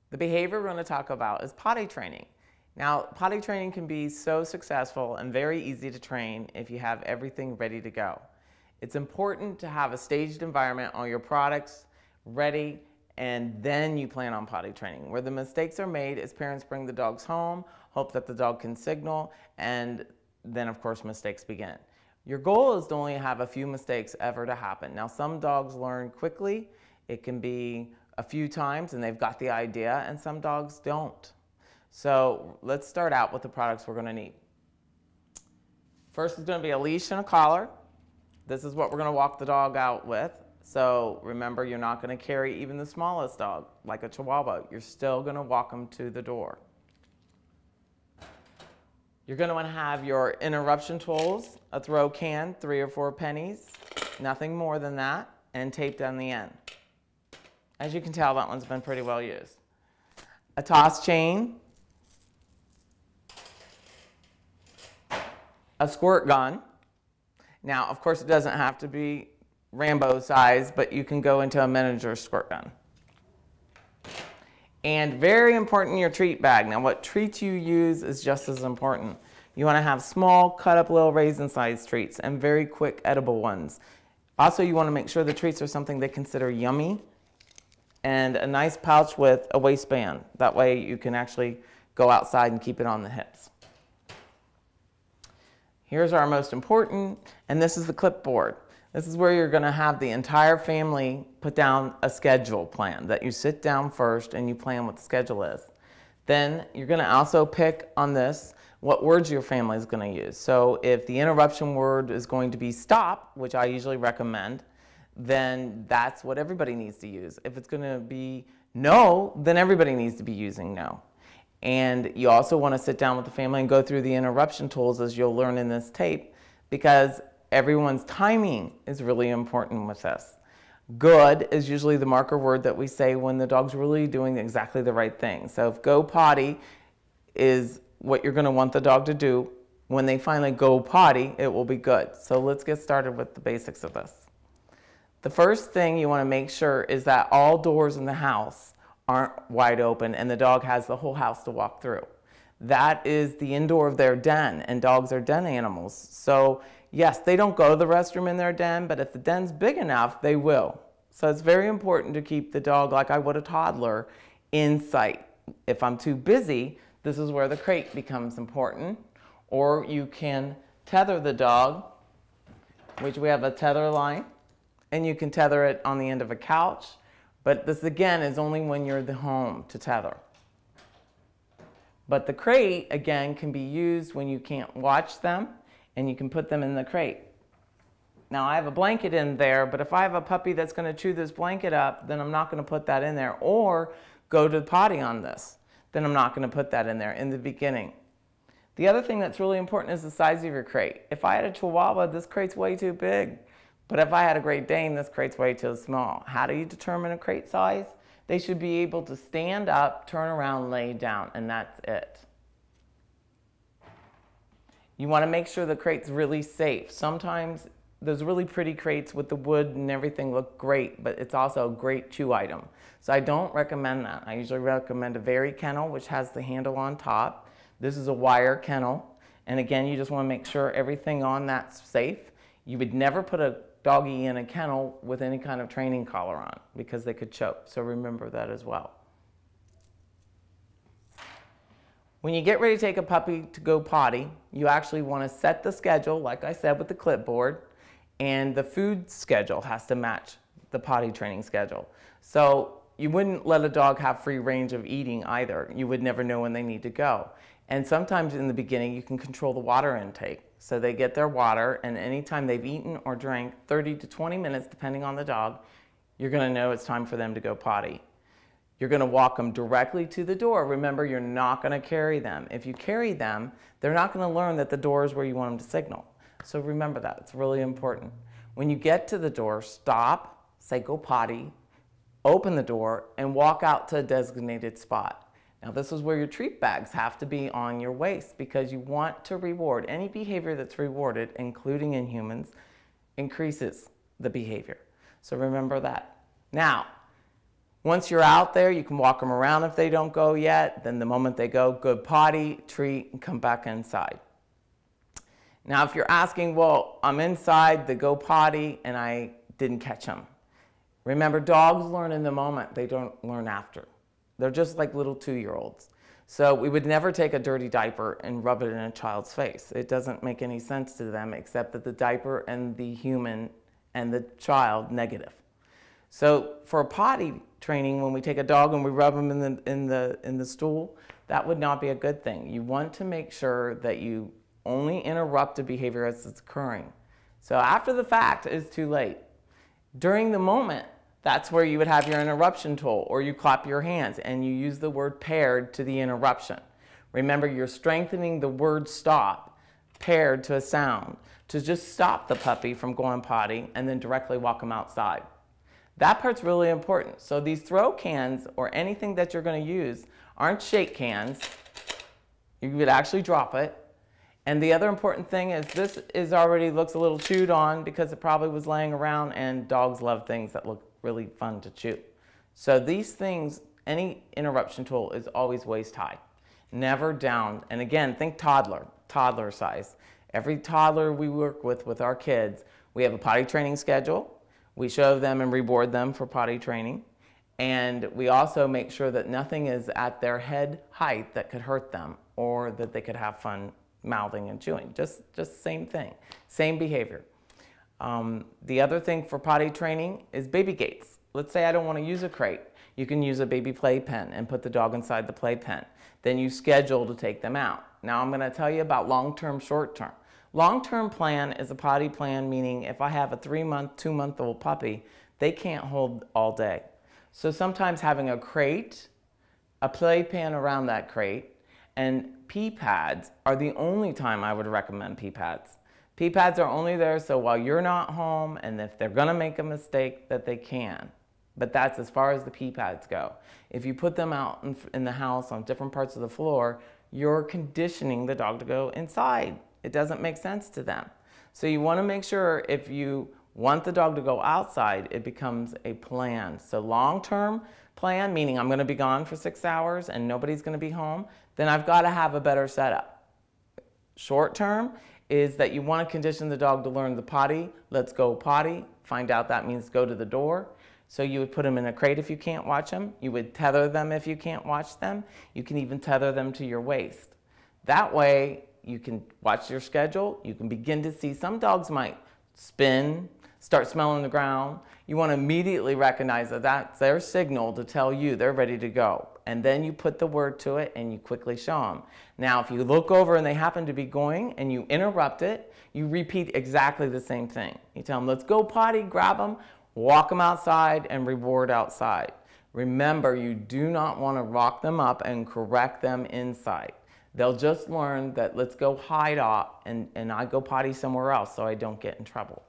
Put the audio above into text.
The behavior we're going to talk about is potty training. Now, potty training can be so successful and very easy to train if you have everything ready to go. It's important to have a staged environment, all your products ready, and then you plan on potty training. Where the mistakes are made is parents bring the dogs home, hope that the dog can signal, and then of course mistakes begin. Your goal is to only have a few mistakes ever to happen. Now, some dogs learn quickly. It can be a few times and they've got the idea, and some dogs don't. So let's start out with the products we're going to need. First is going to be a leash and a collar. This is what we're going to walk the dog out with. So remember, you're not going to carry even the smallest dog, like a Chihuahua. You're still going to walk them to the door. You're going to want to have your interruption tools, a throw can, 3 or 4 pennies, nothing more than that, and tape down the end. As you can tell, that one's been pretty well used. A toss chain, a squirt gun. Now, of course, it doesn't have to be Rambo size, but you can go into a miniature squirt gun. And very important, your treat bag. Now, what treats you use is just as important. You want to have small, cut up little raisin-sized treats and very quick edible ones. Also, you want to make sure the treats are something they consider yummy, and a nice pouch with a waistband. That way you can actually go outside and keep it on the hips. Here's our most important, and this is the clipboard. This is where you're going to have the entire family put down a schedule plan, that you sit down first and you plan what the schedule is. Then you're going to also pick on this what words your family is going to use. So if the interruption word is going to be stop, which I usually recommend, then that's what everybody needs to use. If it's going to be no, then everybody needs to be using no. And you also want to sit down with the family and go through the interruption tools, as you'll learn in this tape, because everyone's timing is really important with this. Good is usually the marker word that we say when the dog's really doing exactly the right thing. So if go potty is what you're going to want the dog to do, when they finally go potty, it will be good. So let's get started with the basics of this. The first thing you want to make sure is that all doors in the house aren't wide open and the dog has the whole house to walk through. That is the indoor of their den, and dogs are den animals. So yes, they don't go to the restroom in their den, but if the den's big enough, they will. So it's very important to keep the dog, like I would a toddler, in sight. If I'm too busy, this is where the crate becomes important. Or you can tether the dog, which we have a tether line, and you can tether it on the end of a couch. But this, again, is only when you're at the home to tether. But the crate, again, can be used when you can't watch them, and you can put them in the crate. Now, I have a blanket in there, but if I have a puppy that's going to chew this blanket up, then I'm not going to put that in there. Or go to the potty on this, then I'm not going to put that in there in the beginning. The other thing that's really important is the size of your crate. If I had a Chihuahua, this crate's way too big. But if I had a Great Dane, this crate's way too small. How do you determine a crate size? They should be able to stand up, turn around, lay down, and that's it. You want to make sure the crate's really safe. Sometimes those really pretty crates with the wood and everything look great, but it's also a great chew item. So I don't recommend that. I usually recommend a very kennel, which has the handle on top. This is a wire kennel. And again, you just want to make sure everything on that's safe. You would never put a doggy in a kennel with any kind of training collar on, because they could choke. So remember that as well. When you get ready to take a puppy to go potty, you actually want to set the schedule, like I said, with the clipboard, and the food schedule has to match the potty training schedule. So you wouldn't let a dog have free range of eating either. You would never know when they need to go. And sometimes in the beginning, you can control the water intake. So they get their water, and anytime they've eaten or drank 30 to 20 minutes, depending on the dog, you're going to know it's time for them to go potty. You're going to walk them directly to the door. Remember, you're not going to carry them. If you carry them, they're not going to learn that the door is where you want them to signal. So remember that. It's really important. When you get to the door, stop, say go potty, open the door, and walk out to a designated spot. Now, this is where your treat bags have to be on your waist, because you want to reward. Any behavior that's rewarded, including in humans, increases the behavior. So remember that. Now, Once you're out there, you can walk them around if they don't go yet. Then the moment they go, good potty, treat, and come back inside. Now, if you're asking, well, I'm inside, they go potty, and I didn't catch them. Remember, dogs learn in the moment. They don't learn after. They're just like little 2-year-olds. So we would never take a dirty diaper and rub it in a child's face. It doesn't make any sense to them, except that the diaper and the human and the child negative. So for potty training, when we take a dog and we rub them in the stool, that would not be a good thing. You want to make sure that you only interrupt a behavior as it's occurring. So after the fact, it's too late. During the moment, that's where you would have your interruption tool, or you clap your hands and you use the word paired to the interruption. Remember, you're strengthening the word stop paired to a sound to just stop the puppy from going potty and then directly walk them outside. That part's really important. So these throw cans or anything that you're going to use aren't shake cans. You would actually drop it. And the other important thing is this is already looks a little chewed on because it probably was laying around, and dogs love things that look really fun to chew. So these things, any interruption tool is always waist high, never down. And again, think toddler size. Every toddler we work with our kids, we have a potty training schedule. We show them and reward them for potty training. And we also make sure that nothing is at their head height that could hurt them or that they could have fun mouthing and chewing. Just same thing, same behavior. The other thing for potty training is baby gates. Let's say I don't want to use a crate. You can use a baby playpen and put the dog inside the playpen. Then you schedule to take them out. Now I'm going to tell you about long-term, short-term. Long-term plan is a potty plan, meaning if I have a 3-month, 2-month-old puppy, they can't hold all day. So sometimes having a crate, a playpen around that crate, and pee pads are the only time I would recommend pee pads. Pee pads are only there so while you're not home, and if they're gonna make a mistake, that they can. But that's as far as the pee pads go. If you put them out in the house on different parts of the floor, you're conditioning the dog to go inside. It doesn't make sense to them. So you wanna make sure if you want the dog to go outside, it becomes a plan. So long-term plan, meaning I'm gonna be gone for 6 hours and nobody's gonna be home, then I've gotta have a better setup. Short-term is that you wanna condition the dog to learn the potty. Let's go potty. Find out that means go to the door. So you would put them in a crate if you can't watch them. You would tether them if you can't watch them. You can even tether them to your waist. That way you can watch your schedule. You can begin to see some dogs might spin, start smelling the ground. You want to immediately recognize that that's their signal to tell you they're ready to go. And then you put the word to it and you quickly show them. Now, if you look over and they happen to be going and you interrupt it, you repeat exactly the same thing. You tell them, let's go potty, grab them, walk them outside, and reward outside. Remember, you do not want to rock them up and correct them inside. They'll just learn that let's go hide off and I go potty somewhere else so I don't get in trouble.